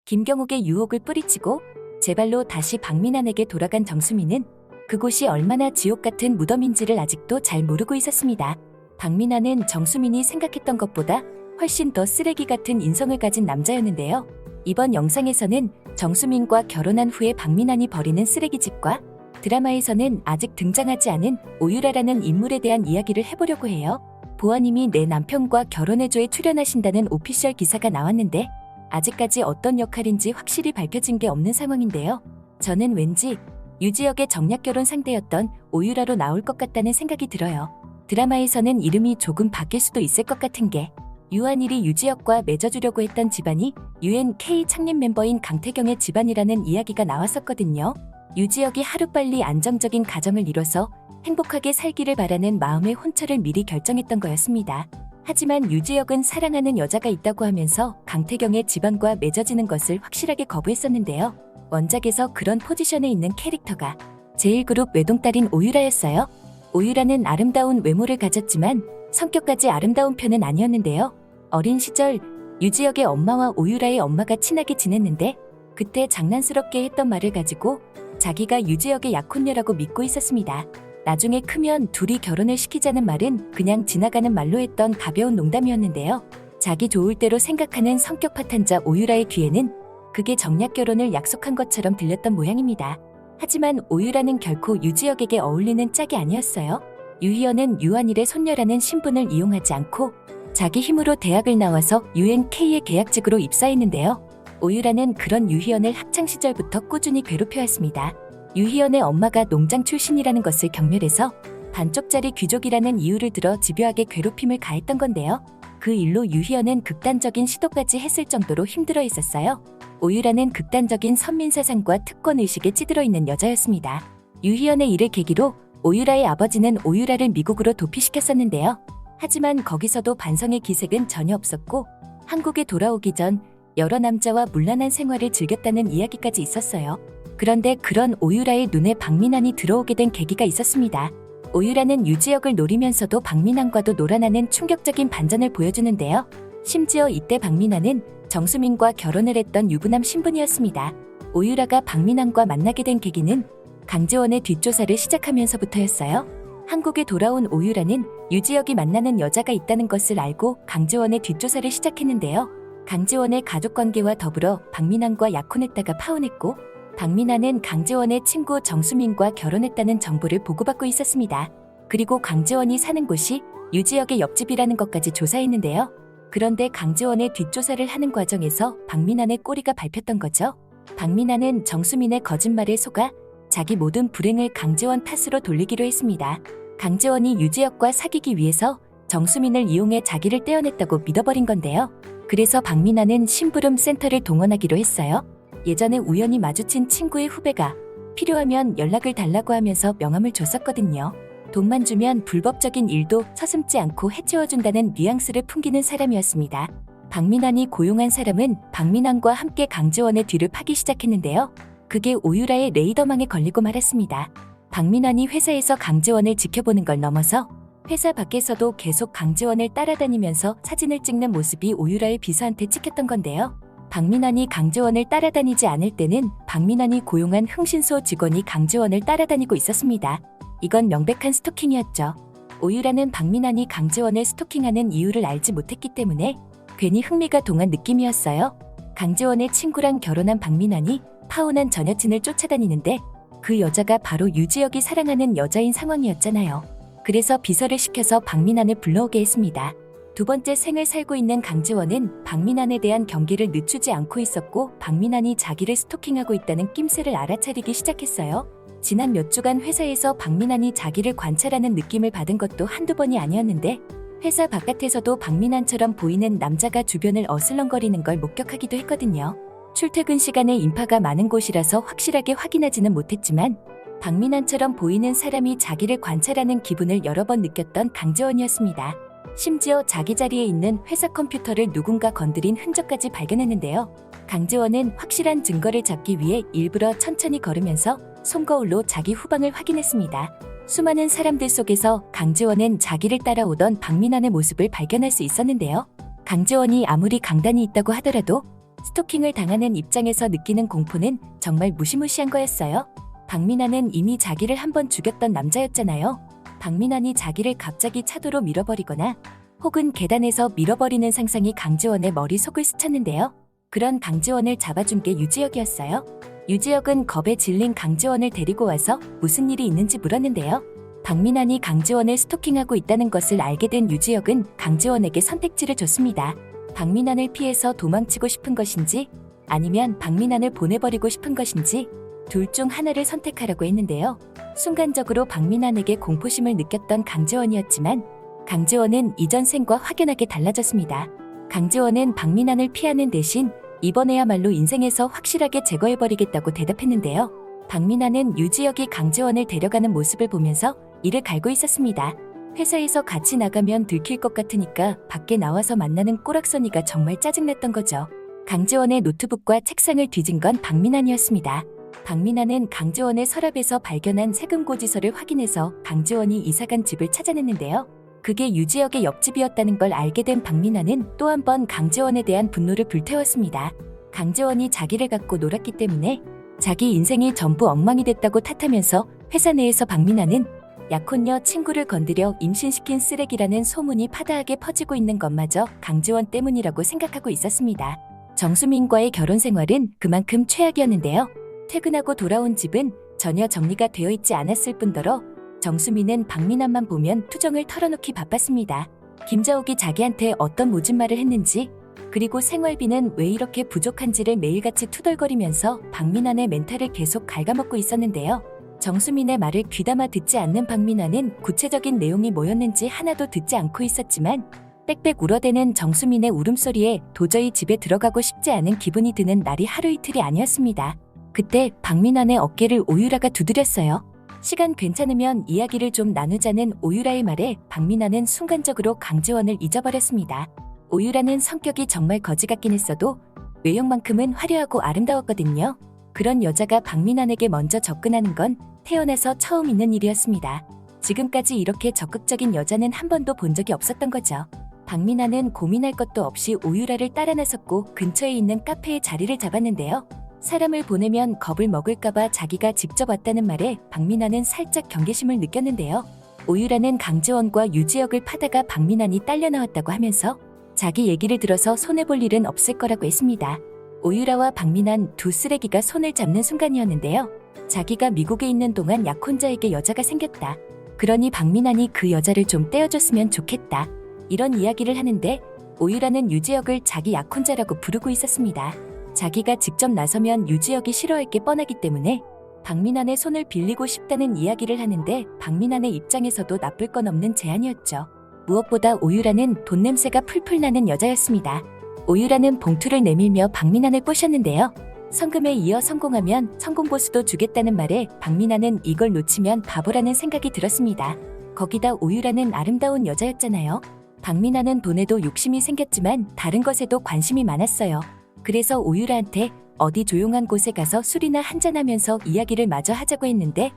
김경욱의 유혹을 뿌리치고 제 발로 다시 박민환에게 돌아간 정수민은 그곳이 얼마나 지옥 같은 무덤인지를 아직도 잘 모르고 있었습니다. 박민환은 정수민이 생각했던 것보다 훨씬 더 쓰레기 같은 인성을 가진 남자였는데요. 이번 영상에서는 정수민과 결혼한 후에 박민환이 벌이는 쓰레기집과 드라마에서는 아직 등장하지 않은 오유라라는 인물에 대한 이야기를 해보려고 해요. 보아님이 내 남편과 결혼해줘에 출연하신다는 오피셜 기사가 나왔는데 아직까지 어떤 역할인지 확실히 밝혀진 게 없는 상황인데요. 저는 왠지 유지혁의 정략결혼 상대였던 오유라로 나올 것 같다는 생각이 들어요. 드라마에서는 이름이 조금 바뀔 수도 있을 것 같은 게 유한일이 유지혁과 맺어주려고 했던 집안이 UNK 창립 멤버인 강태경의 집안이라는 이야기가 나왔었거든요. 유지혁이 하루빨리 안정적인 가정을 이뤄서 행복하게 살기를 바라는 마음의 혼처를 미리 결정했던 거였습니다. 하지만 유지혁은 사랑하는 여자가 있다고 하면서 강태경의 집안과 맺어지는 것을 확실하게 거부했었는데요. 원작에서 그런 포지션에 있는 캐릭터가 제1그룹 외동딸인 오유라였어요. 오유라는 아름다운 외모를 가졌지만 성격까지 아름다운 편은 아니었는데요. 어린 시절 유지혁의 엄마와 오유라의 엄마가 친하게 지냈는데 그때 장난스럽게 했던 말을 가지고 자기가 유지혁의 약혼녀라고 믿고 있었습니다. 나중에 크면 둘이 결혼을 시키자는 말은 그냥 지나가는 말로 했던 가벼운 농담이었는데요. 자기 좋을 대로 생각하는 성격 파탄자 오유라의 귀에는 그게 정략결혼을 약속한 것처럼 들렸던 모양입니다. 하지만 오유라는 결코 유지혁에게 어울리는 짝이 아니었어요. 유희연은 유한일의 손녀라는 신분을 이용하지 않고 자기 힘으로 대학을 나와서 UNK의 계약직으로 입사했는데요. 오유라는 그런 유희연을 학창시절부터 꾸준히 괴롭혀왔습니다. 유희연의 엄마가 농장 출신이라는 것을 경멸해서 반쪽짜리 귀족이라는 이유를 들어 집요하게 괴롭힘을 가했던 건데요. 그 일로 유희연은 극단적인 시도까지 했을 정도로 힘들어 했었어요. 오유라는 극단적인 선민사상과 특권의식에 찌들어 있는 여자였습니다. 유희연의 일을 계기로 오유라의 아버지는 오유라를 미국으로 도피시켰었는데요. 하지만 거기서도 반성의 기색은 전혀 없었고 한국에 돌아오기 전 여러 남자와 문란한 생활을 즐겼다는 이야기까지 있었어요. 그런데 그런 오유라의 눈에 박민환이 들어오게 된 계기가 있었습니다. 오유라는 유지혁을 노리면서도 박민환과도 놀아나는 충격적인 반전을 보여주는데요. 심지어 이때 박민환은 정수민과 결혼을 했던 유부남 신분이었습니다. 오유라가 박민환과 만나게 된 계기는 강재원의 뒷조사를 시작하면서부터였어요. 한국에 돌아온 오유라는 유지혁이 만나는 여자가 있다는 것을 알고 강재원의 뒷조사를 시작했는데요. 강재원의 가족관계와 더불어 박민환과 약혼했다가 파혼했고 박민환은 강재원의 친구 정수민과 결혼했다는 정보를 보고받고 있었습니다. 그리고 강재원이 사는 곳이 유지혁의 옆집이라는 것까지 조사했는데요. 그런데 강재원의 뒷조사를 하는 과정에서 박민환의 꼬리가 밟혔던 거죠. 박민환은 정수민의 거짓말에 속아 자기 모든 불행을 강재원 탓으로 돌리기로 했습니다. 강재원이 유지혁과 사귀기 위해서 정수민을 이용해 자기를 떼어냈다고 믿어버린 건데요. 그래서 박민환은 심부름 센터를 동원하기로 했어요. 예전에 우연히 마주친 친구의 후배가 필요하면 연락을 달라고 하면서 명함을 줬었거든요. 돈만 주면 불법적인 일도 서슴지 않고 해치워준다는 뉘앙스를 풍기는 사람이었습니다. 박민환이 고용한 사람은 박민환과 함께 강재원의 뒤를 파기 시작했는데요. 그게 오유라의 레이더망에 걸리고 말았습니다. 박민환이 회사에서 강재원을 지켜보는 걸 넘어서 회사 밖에서도 계속 강재원을 따라다니면서 사진을 찍는 모습이 오유라의 비서한테 찍혔던 건데요. 박민환이 강재원을 따라다니지 않을 때는 박민환이 고용한 흥신소 직원이 강재원을 따라다니고 있었습니다. 이건 명백한 스토킹이었죠. 오유라는 박민환이 강재원을 스토킹하는 이유를 알지 못했기 때문에 괜히 흥미가 동한 느낌이었어요. 강재원의 친구랑 결혼한 박민환이 파혼한 전 여친을 쫓아다니는데 그 여자가 바로 유지혁이 사랑하는 여자인 상황이었잖아요. 그래서 비서를 시켜서 박민환을 불러오게 했습니다. 두 번째 생을 살고 있는 강재원은 박민환에 대한 경계를 늦추지 않고 있었고 박민환이 자기를 스토킹하고 있다는 낌새를 알아차리기 시작했어요. 지난 몇 주간 회사에서 박민환이 자기를 관찰하는 느낌을 받은 것도 한두 번이 아니었는데 회사 바깥에서도 박민환처럼 보이는 남자가 주변을 어슬렁거리는 걸 목격하기도 했거든요. 출퇴근 시간에 인파가 많은 곳이라서 확실하게 확인하지는 못했지만 박민환처럼 보이는 사람이 자기를 관찰하는 기분을 여러 번 느꼈던 강재원이었습니다. 심지어 자기 자리에 있는 회사 컴퓨터를 누군가 건드린 흔적까지 발견했는데요. 강재원은 확실한 증거를 잡기 위해 일부러 천천히 걸으면서 손거울로 자기 후방을 확인했습니다. 수많은 사람들 속에서 강재원은 자기를 따라오던 박민환의 모습을 발견할 수 있었는데요. 강재원이 아무리 강단이 있다고 하더라도 스토킹을 당하는 입장에서 느끼는 공포는 정말 무시무시한 거였어요. 박민아는 이미 자기를 한번 죽였던 남자였잖아요. 박민환이 자기를 갑자기 차도로 밀어버리거나 혹은 계단에서 밀어버리는 상상이 강지원의 머릿속을 스쳤는데요. 그런 강지원을 잡아준 게 유지혁이었어요. 유지혁은 겁에 질린 강지원을 데리고 와서 무슨 일이 있는지 물었는데요. 박민환이 강지원을 스토킹하고 있다는 것을 알게 된 유지혁은 강지원에게 선택지를 줬습니다. 박민환을 피해서 도망치고 싶은 것인지 아니면 박민환을 보내버리고 싶은 것인지 둘 중 하나를 선택하라고 했는데요. 순간적으로 박민환에게 공포심을 느꼈던 강지원이었지만 강지원은 이전 생과 확연하게 달라졌습니다. 강지원은 박민환을 피하는 대신 이번에야말로 인생에서 확실하게 제거해버리겠다고 대답했는데요. 박민환은 유지혁이 강지원을 데려가는 모습을 보면서 이를 갈고 있었습니다. 회사에서 같이 나가면 들킬 것 같으니까 밖에 나와서 만나는 꼬락서니가 정말 짜증났던 거죠. 강지원의 노트북과 책상을 뒤진 건 박민환이었습니다. 박민환은 강지원의 서랍에서 발견한 세금고지서를 확인해서 강지원이 이사간 집을 찾아냈는데요. 그게 유지혁의 옆집이었다는 걸 알게 된 박민환은 또 한 번 강지원에 대한 분노를 불태웠습니다. 강지원이 자기를 갖고 놀았기 때문에 자기 인생이 전부 엉망이 됐다고 탓하면서 회사 내에서 박민환은 약혼녀 친구를 건드려 임신시킨 쓰레기라는 소문이 파다하게 퍼지고 있는 것마저 강지원 때문이라고 생각하고 있었습니다. 정수민과의 결혼 생활은 그만큼 최악이었는데요. 퇴근하고 돌아온 집은 전혀 정리가 되어 있지 않았을 뿐더러 정수민은 박민환만 보면 투정을 털어놓기 바빴습니다. 김자옥이 자기한테 어떤 모진 말을 했는지 그리고 생활비는 왜 이렇게 부족한지를 매일같이 투덜거리면서 박민환의 멘탈을 계속 갉아먹고 있었는데요. 정수민의 말을 귀담아 듣지 않는 박민환은 구체적인 내용이 뭐였는지 하나도 듣지 않고 있었지만 빽빽 울어대는 정수민의 울음소리에 도저히 집에 들어가고 싶지 않은 기분이 드는 날이 하루 이틀이 아니었습니다. 그때 박민환의 어깨를 오유라가 두드렸어요. 시간 괜찮으면 이야기를 좀 나누자는 오유라의 말에 박민환은 순간적으로 강지원을 잊어버렸습니다. 오유라는 성격이 정말 거지 같긴 했어도 외형만큼은 화려하고 아름다웠거든요. 그런 여자가 박민환에게 먼저 접근하는 건 태어나서 처음 있는 일이었습니다. 지금까지 이렇게 적극적인 여자는 한 번도 본 적이 없었던 거죠. 박민환은 고민할 것도 없이 오유라를 따라 나섰고 근처에 있는 카페에 자리를 잡았는데요. 사람을 보내면 겁을 먹을까봐 자기가 직접 왔다는 말에 박민환은 살짝 경계심을 느꼈는데요. 오유라는 강지원과 유지혁을 파다가 박민환이 딸려 나왔다고 하면서 자기 얘기를 들어서 손해볼 일은 없을 거라고 했습니다. 오유라와 박민환 두 쓰레기가 손을 잡는 순간이었는데요. 자기가 미국에 있는 동안 약혼자에게 여자가 생겼다. 그러니 박민환이 그 여자를 좀 떼어줬으면 좋겠다. 이런 이야기를 하는데 오유라는 유지혁을 자기 약혼자라고 부르고 있었습니다. 자기가 직접 나서면 유지혁이 싫어할 게 뻔하기 때문에 박민환의 손을 빌리고 싶다는 이야기를 하는데 박민환의 입장에서도 나쁠 건 없는 제안이었죠. 무엇보다 오유라는 돈 냄새가 풀풀 나는 여자였습니다. 오유라는 봉투를 내밀며 박민환을 꼬셨는데요. 성금에 이어 성공하면 성공보수도 주겠다는 말에 박민환은 이걸 놓치면 바보라는 생각이 들었습니다. 거기다 오유라는 아름다운 여자였잖아요. 박민환은 돈에도 욕심이 생겼지만 다른 것에도 관심이 많았어요. 그래서 오유라한테 어디 조용한 곳에 가서 술이나 한잔하면서 이야기를 마저 하자고 했는데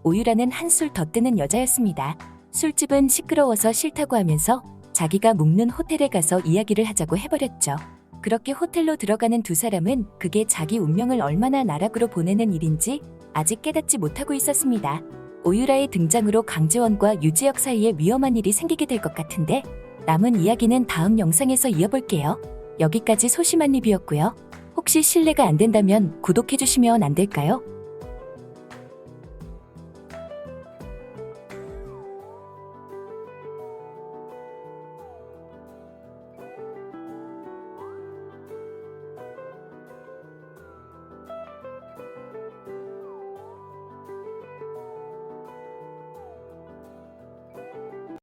오유라는 한술 더 뜨는 여자였습니다. 술집은 시끄러워서 싫다고 하면서 자기가 묵는 호텔에 가서 이야기를 하자고 해버렸죠. 그렇게 호텔로 들어가는 두 사람은 그게 자기 운명을 얼마나 나락으로 보내는 일인지 아직 깨닫지 못하고 있었습니다. 오유라의 등장으로 강지원과 유지혁 사이에 위험한 일이 생기게 될 것 같은데 남은 이야기는 다음 영상에서 이어볼게요. 여기까지 소심한 리뷰였고요. 혹시 실례가 안 된다면 구독해주시면 안 될까요?